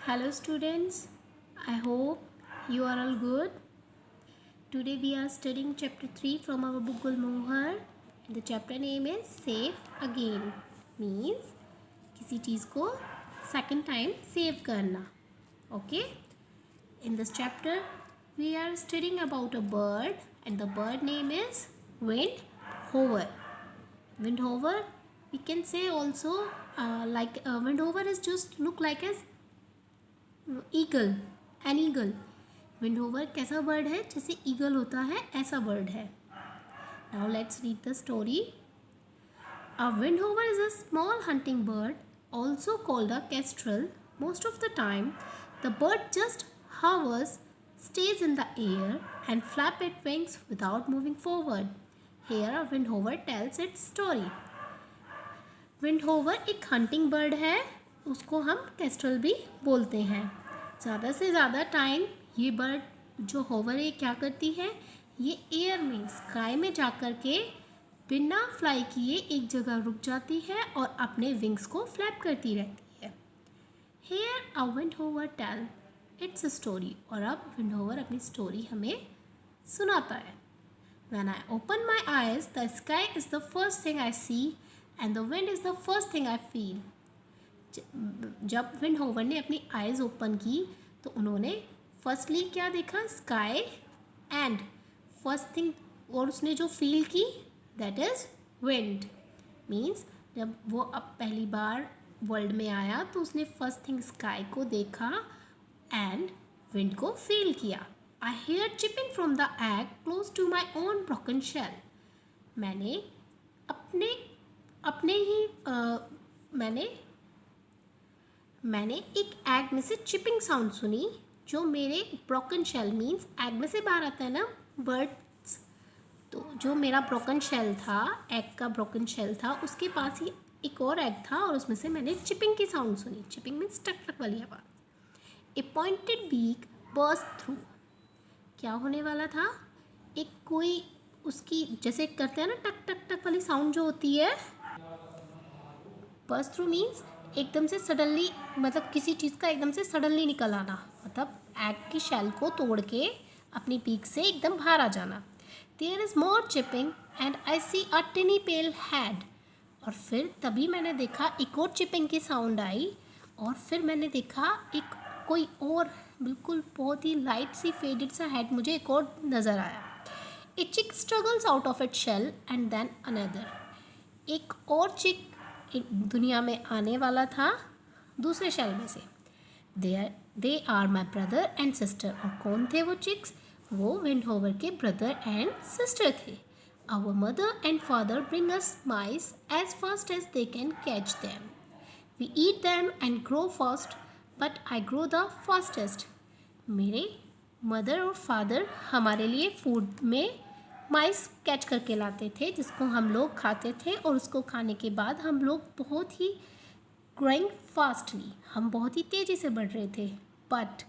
Hello students, I hope you are all good. Today we are studying chapter 3 from our book Gulmohar. The chapter name is Save Again. Means किसी चीज़ को second time save करना. Okay? In this chapter we are studying about a bird and the bird name is Windhover. Windhover we can say also Windhover is just look like as eagle an eagle. विंडोवर कैसा bird है? जैसे eagle होता है ऐसा bird है. Now let's read the story. A windhover is a small hunting bird also called a kestrel. Most of the time the bird just hovers, stays in the air and flap its wings without moving forward. Here a windhover tells its story. विंडहोवर एक hunting bird है, उसको हम Castrol भी बोलते हैं. ज़्यादा से ज़्यादा टाइम ये बर्ड जो होवर है क्या करती है, ये एयर में स्काई में जा कर के बिना फ्लाई किए एक जगह रुक जाती है और अपने विंग्स को फ्लैप करती रहती है. Here a windhover tell its story. और अब विंडहोवर अपनी स्टोरी हमें सुनाता है. When I open my eyes, the sky is the first thing I see and the wind is the first thing I feel. जब विंडहोवर ने अपनी आइज़ ओपन की तो उन्होंने फर्स्टली क्या देखा? स्काई एंड फर्स्ट थिंग, और उसने जो फील की दैट इज़ विंड. मीन्स जब वो अब पहली बार वर्ल्ड में आया तो उसने फर्स्ट थिंग स्काई को देखा एंड विंड को फील किया. I hear chipping from the egg close to my own broken shell. मैंने एक एग में से चिपिंग साउंड सुनी जो मेरे ब्रोकन शेल मीन्स एग में से बाहर आता है ना बर्ड्स. तो जो मेरा ब्रोकन शेल था, एग का ब्रोकन शेल था, उसके पास ही एक और एग था और उसमें से मैंने चिपिंग की साउंड सुनी. चिपिंग मीन्स टक टक वाली आवाज़. ए पॉइंटेड बीक बर्स्ट थ्रू. क्या होने वाला था? एक कोई उसकी जैसे करते हैं ना टक टक टक वाली साउंड जो होती है. बर्स्ट थ्रू मीन्स एकदम से सडनली, मतलब किसी चीज़ का एकदम से सडनली निकल आना, मतलब एग की शेल को तोड़ के अपनी पीक से एकदम बाहर आ जाना. There is more chipping and I see a tiny pale head. और फिर तभी मैंने देखा एक और चिपिंग की साउंड आई और फिर मैंने देखा एक कोई और बिल्कुल बहुत ही लाइट सी फेडेड सा हेड मुझे एक और नज़र आया. A chick struggles out of it shell and then another. एक और चिक दुनिया में आने वाला था दूसरे शेल में से. They are my brother and sister. और कौन थे वो चिक्स? वो विंडहोवर के ब्रदर एंड सिस्टर थे. Our mother and father bring us mice as fast as they can catch them. We eat them and grow fast but I grow the fastest. मेरे mother और father हमारे लिए food में माइस catch करके लाते थे जिसको हम लोग खाते थे और उसको खाने के बाद हम लोग बहुत ही ग्रोइंग फास्टली, हम बहुत ही तेज़ी से बढ़ रहे थे. But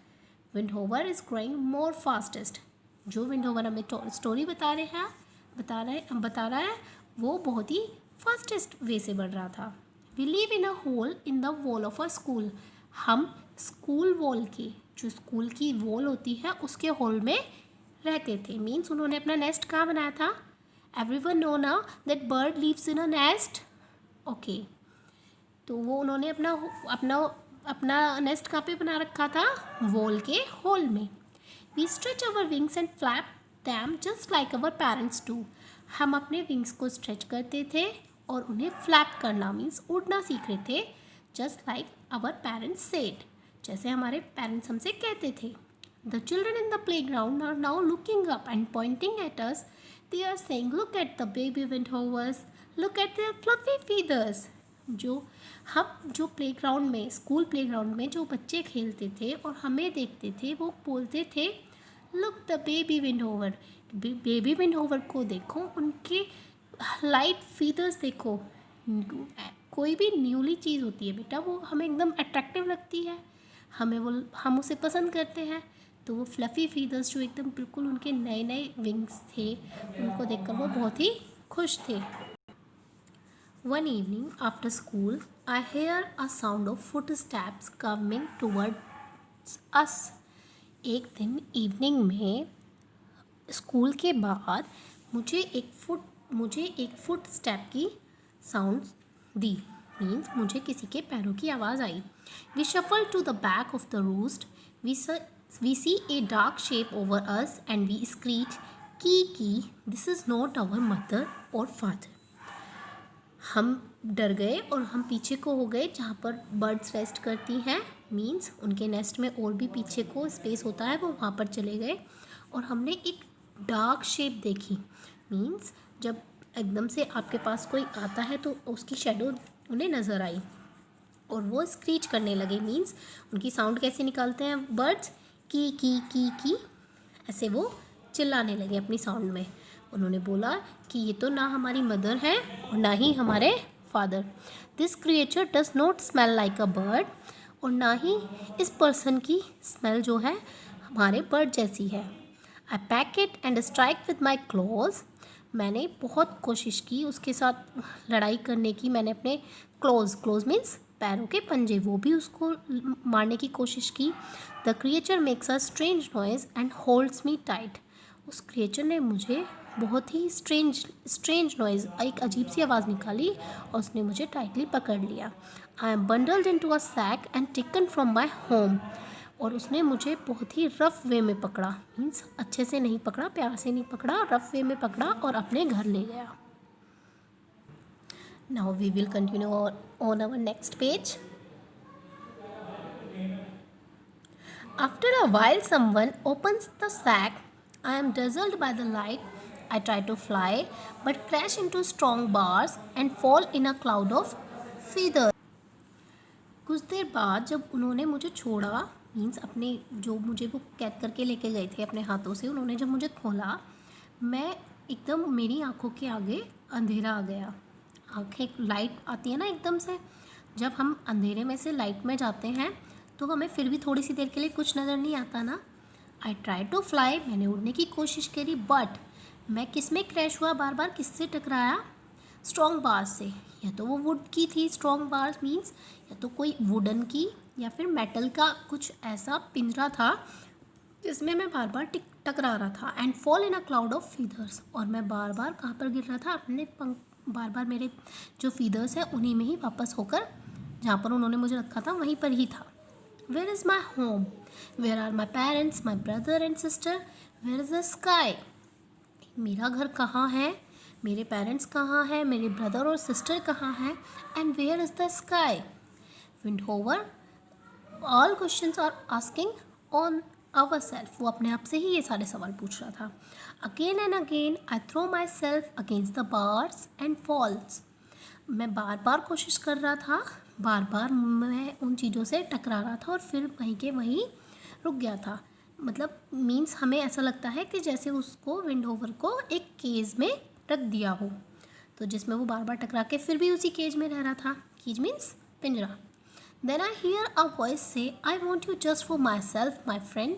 windhover is growing more fastest. जो विंडहोवर हमें स्टोरी बता रहा है वो बहुत ही फास्टेस्ट वे से बढ़ रहा था. We live in a hole in the wall of a school. हम स्कूल वॉल की, जो स्कूल की वॉल होती है उसके होल में रहते थे. मीन्स उन्होंने अपना नेस्ट कहाँ बनाया था? एवरीवन नो ना that bird lives in a nest. Okay, तो वो उन्होंने अपना नेस्ट कहाँ पे बना रखा था? वॉल के होल में. We stretch our wings and flap them just like our parents do. हम अपने विंग्स को स्ट्रेच करते थे और उन्हें फ्लैप करना मीन्स उड़ना सीख रहे थे. Just like our parents said, जैसे हमारे पेरेंट्स हमसे कहते थे. The children in the playground are now looking up and pointing at us. They are saying look at the baby windhovers, look at their fluffy feathers. जो playground में, school playground में जो बच्चे खेलते थे और हमें देखते थे वो बोलते थे लुक द बेबी विंडहोवर. बेबी विंडहोवर को देखो, उनके लाइट फीदर्स देखो. कोई भी न्यूली चीज़ होती है बेटा वो हमें एकदम अट्रैक्टिव लगती है, हम उसे पसंद करते हैं. तो वो फ्लफ़ी फीदर्स जो एकदम बिल्कुल उनके नए नए विंग्स थे, उनको देखकर वो बहुत ही खुश थे. One evening after school, I hear a sound of footsteps coming toward अस। एक दिन इवनिंग में स्कूल के बाद मुझे एक फुट स्टेप की साउंड दी, मीन्स मुझे किसी के पैरों की आवाज़ आई। We shuffle to the back of the roost, we see a dark shape over us and we screech की this is not our mother और फादर। हम डर गए और हम पीछे को हो गए जहाँ पर बर्ड्स रेस्ट करती हैं, मीन्स उनके नेस्ट में और भी पीछे को स्पेस होता है, वो वहाँ पर चले गए और हमने एक डार्क शेप देखी। मीन्स जब एकदम से आपके पास कोई आता है तो उसकी शेडो उन्हें नज़र आई और वो स्क्रीच करने लगे। मीन्स उनकी साउंड कैसे निकालते हैं बर्ड्स, की ऐसे वो चिल्लाने लगे अपनी साउंड में। उन्होंने बोला कि ये तो ना हमारी मदर है और ना ही हमारे father. This creature does not smell like a bird, और ना ही इस पर्सन की स्मेल जो है हमारे बर्ड जैसी है। I pack it and strike with my close, मैंने बहुत कोशिश की उसके साथ लड़ाई करने की। मैंने अपने क्लोज मीन्स पैरों के पंजे, वो भी उसको मारने की कोशिश की। The creature makes a strange noise and holds me tight, उस क्रिएचर ने मुझे बहुत ही स्ट्रेंज नॉइज़, एक अजीब सी आवाज़ निकाली और उसने मुझे टाइटली पकड़ लिया। I am bundled into a sack and taken from my home, और उसने मुझे बहुत ही रफ़ वे में पकड़ा, मीन्स अच्छे से नहीं पकड़ा, प्यार से नहीं पकड़ा, रफ़ वे में पकड़ा और अपने घर ले गया। Now we will continue on our next page. After a while, someone opens the sack. I am dazzled by the light. I try to fly, but crash into strong bars and fall in a cloud of feathers. कुछ देर बाद जब उन्होंने मुझे छोड़ा, means अपने जो मुझे वो कैद करके लेके गए थे अपने हाथों से, उन्होंने जब मुझे खोला, मैं एकदम, मेरी आँखों के आगे अंधेरा आ गया। आँखें, लाइट आती है ना एकदम से, जब हम अंधेरे में से लाइट में जाते हैं तो हमें फिर भी थोड़ी सी देर के लिए कुछ नज़र नहीं आता ना। आई ट्राई टू फ्लाई, मैंने उड़ने की कोशिश करी, बट मैं किस में क्रैश हुआ, बार बार किससे टकराया, स्ट्रॉन्ग बार्स से। या तो वो वुड की थी, स्ट्रॉन्ग बार्स मीन्स या तो कोई वुडन की या फिर मेटल का कुछ ऐसा पिंजरा था जिसमें मैं बार बार टकरा रहा था। And fall in a cloud of feathers, और मैं बार बार कहाँ पर गिर रहा था, अपने पंख, बार बार मेरे जो फीदर्स हैं उन्हीं में ही वापस होकर जहाँ पर उन्होंने मुझे रखा था वहीं पर ही था। Where is my home? Where are my parents, my brother and sister? Where is the sky? मेरा घर कहाँ है, मेरे पेरेंट्स कहाँ हैं, मेरे ब्रदर और सिस्टर कहाँ हैं, and where is the sky? Windhover all questions are asking on our self, वो अपने आप से ही ये सारे सवाल पूछ रहा था। Again and again I throw myself against the bars and falls, मैं बार बार कोशिश कर रहा था, बार बार मैं उन चीज़ों से टकरा रहा था और फिर वहीं के वहीं रुक गया था। मतलब मीन्स हमें ऐसा लगता है कि जैसे उसको, विंडहोवर को एक केज में रख दिया हो, तो जिसमें वो बार बार टकरा के फिर भी उसी केज में रह रहा था। केज मीन्स पिंजरा। Then I hear a voice से, I want you just for my self my friend,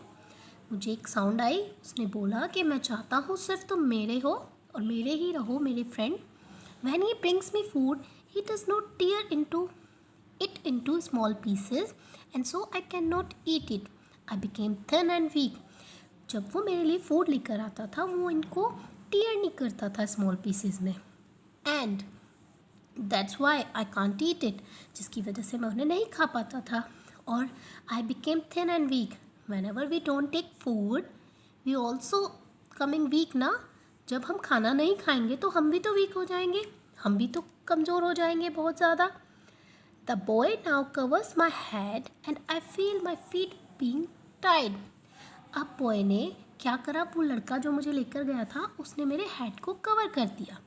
मुझे एक साउंड आई, उसने बोला कि मैं चाहता हूँ सिर्फ तुम मेरे हो और मेरे ही रहो, मेरे friend. When he brings me food, he does not tear it into small pieces, and so I cannot eat it. I became thin and weak. जब वो मेरे लिए फूड लेकर आता था, वो इनको टीयर नहीं करता था स्मॉल पीसेस में, and that's why I can't eat it, जिसकी वजह से मैं उन्हें नहीं खा पाता था। और I became thin and weak. Whenever we don't take food, we also coming weak ना। जब हम खाना नहीं खाएंगे तो हम भी तो वीक हो जाएंगे, हम भी तो कमज़ोर हो जाएंगे बहुत ज़्यादा। The boy now covers my head and I feel my feet being tied. अब बॉय ने क्या करा, वो लड़का जो मुझे लेकर गया था उसने मेरे हेड को कवर कर दिया।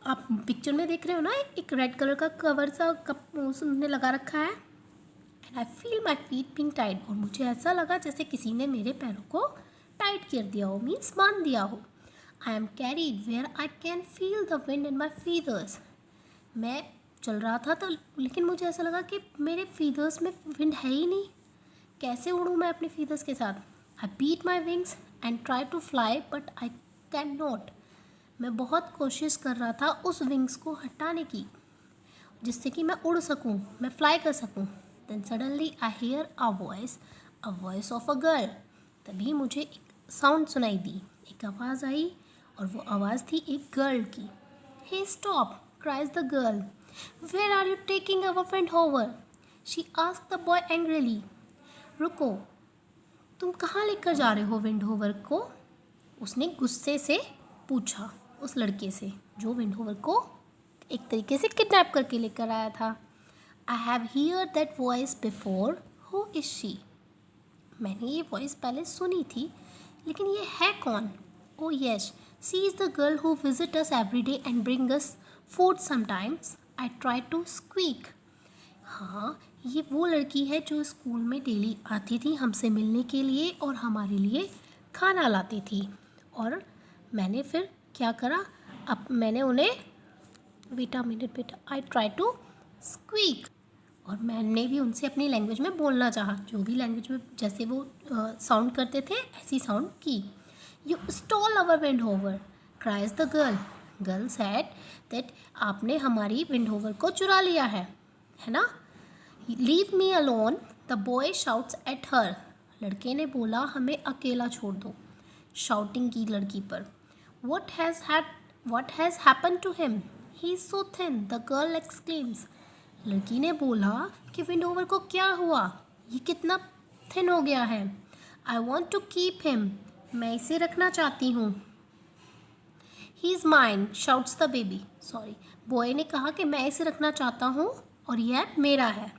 आप पिक्चर में देख रहे हो ना, एक रेड कलर का कवर सा कप उसने लगा रखा है। And I feel my feet being tied, और मुझे ऐसा लगा जैसे किसी ने मेरे पैरों को टाइट कर दिया हो, मीन्स बांध दिया हो। I am carried where I can feel the wind in my feathers. मैं चल रहा था तो, लेकिन मुझे ऐसा लगा कि मेरे फीदर्स में विंड है ही नहीं, कैसे उड़ूँ मैं अपने फीदर्स के साथ। I beat my wings and try to fly but I can not. मैं बहुत कोशिश कर रहा था उस विंग्स को हटाने की जिससे कि मैं उड़ सकूँ, मैं फ्लाई कर सकूँ, then suddenly I hear a voice of a girl. तभी मुझे एक साउंड सुनाई दी, एक आवाज़ आई और वो आवाज़ थी एक गर्ल की. Hey stop, cries the girl. Where are you taking our friend hover? She asked the boy angrily. रुको, तुम कहाँ लेकर जा रहे हो विंडहोवर को? उसने गुस्से से पूछा उस लड़के से जो विंडहोवर को एक तरीके से किडनैप करके लेकर आया था. I have here that voice before. Who is she? मैंने ये वॉइस पहले सुनी थी, लेकिन ये है कौन? Oh yes, she is the girl who visit us every day and bring us food sometimes. I try to squeak. हाँ, ये वो लड़की है जो स्कूल में डेली आती थी हमसे मिलने के लिए और हमारे लिए खाना लाती थी. और मैंने फिर क्या करा, अब मैंने उन्हें बेटा आई ट्राई टू स्क्वीक, और मैंने भी उनसे अपनी लैंग्वेज में बोलना चाहा, जो भी लैंग्वेज में जैसे वो साउंड करते थे ऐसी साउंड की. You stole our windhover, cries the girl. Girl said that आपने हमारी विंडहोवर को चुरा लिया है ना. Leave me alone, the boy shouts at her. लड़के ने बोला हमें अकेला छोड़ दो. शाउटिंग की लड़की पर. What has happened to him? He is so thin, the girl exclaims. लड़की ने बोला कि विंडोवर को क्या हुआ, ये कितना थिन हो गया है. I want to keep him. मैं इसे रखना चाहती हूँ. He is mine, shouts the baby. Sorry, boy ने कहा कि मैं इसे रखना चाहता हूँ और यह मेरा है.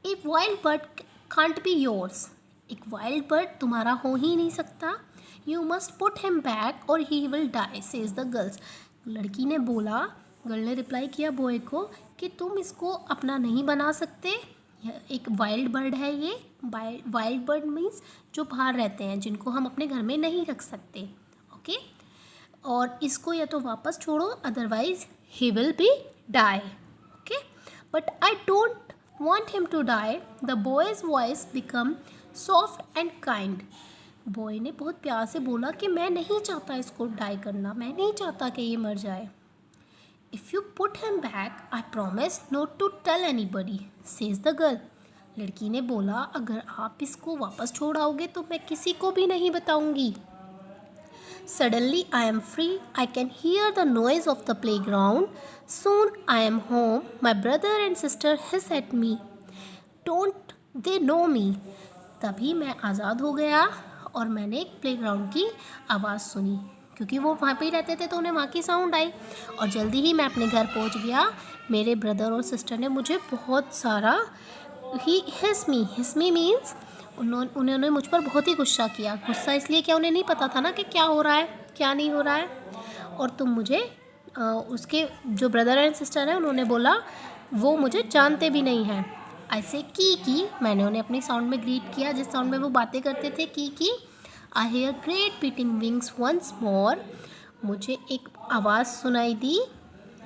A wild bird can't be yours. एक वाइल्ड बर्ड तुम्हारा हो ही नहीं सकता. You must put him back or he will die, says the girls. लड़की ने बोला, गर्ल ने रिप्लाई किया बॉय को कि तुम इसको अपना नहीं बना सकते. एक वाइल्ड बर्ड है ये. वाइल्ड बर्ड मीन्स जो बाहर रहते हैं, जिनको हम अपने घर में नहीं रख सकते. ओके, और इसको या तो वापस छोड़ो, otherwise he will be die. Okay, but I don't want him to die. The boy's voice become soft and kind. Boy ने बहुत प्यार से बोला कि मैं नहीं चाहता इसको डाई करना, मैं नहीं चाहता कि ये मर जाए. If you put him back, I promise not to tell anybody, says the girl. लड़की ने बोला अगर आप इसको वापस छोड़ आओगे तो मैं किसी को भी नहीं बताऊंगी. Suddenly I am free. I can hear the noise of the playground. Soon I am home. My brother and sister hiss at me. Don't they know me? तभी मैं आज़ाद हो गया और मैंने एक प्लेग्राउंड की आवाज़ सुनी, क्योंकि वो वहाँ पे ही रहते थे तो उन्हें वहाँ की साउंड आई. और जल्दी ही मैं अपने घर पहुँच गया. मेरे ब्रदर और सिस्टर ने मुझे बहुत सारा हिस मी मीन्स उन्होंने मुझ पर बहुत ही गुस्सा किया. गुस्सा इसलिए क्या, उन्हें नहीं पता था ना कि क्या हो रहा है क्या नहीं हो रहा है. और तुम मुझे उसके जो ब्रदर एंड सिस्टर हैं उन्होंने बोला वो मुझे जानते भी नहीं हैं. ऐसे की मैंने उन्हें अपनी साउंड में ग्रीट किया, जिस साउंड में वो बातें करते थे. की I hear great beating wings once more. मुझे एक आवाज़ सुनाई दी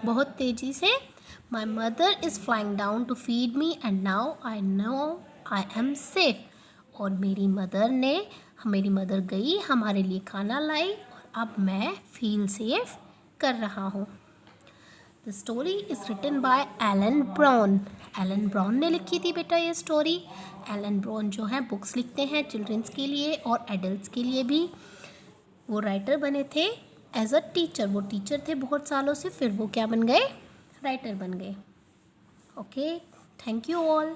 बहुत तेज़ी से. My mother is flying down to feed me and now I know I am safe. और मेरी मदर गई हमारे लिए खाना लाई और अब मैं फील सेफ कर रहा हूँ. The story is written by Alan Brown. Alan Brown ने लिखी थी बेटा ये स्टोरी. एलन ब्राउन जो है बुक्स लिखते हैं चिल्ड्रंस के लिए और एडल्ट्स के लिए भी. वो राइटर बने थे एज अ टीचर. वो टीचर थे बहुत सालों से, फिर वो क्या बन गए, राइटर बन गए. Okay, thank you all.